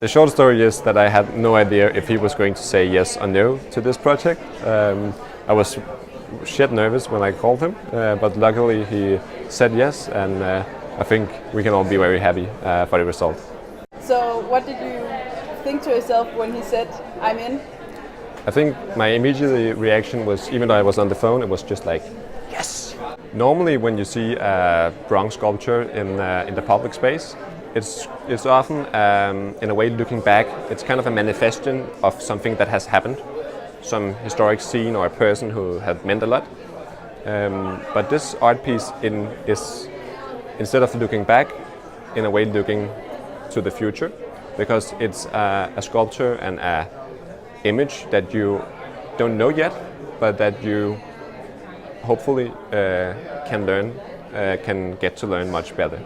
The short story is that I had no idea if he was going to say yes or no to this project. I was shit nervous when I called him, but luckily he said yes, and I think we can all be very happy for the result. So what did you think to yourself when he said, "I'm in"? I think my immediate reaction was, even though I was on the phone, it was just like, yes! Normally when you see a bronze sculpture in the public space, it's often, in a way, looking back, it's kind of a manifestation of something that has happened, some historic scene or a person who had meant a lot. But this art piece is, instead of looking back, in a way looking to the future, because it's a sculpture and a image that you don't know yet, but that you hopefully can get to learn much better.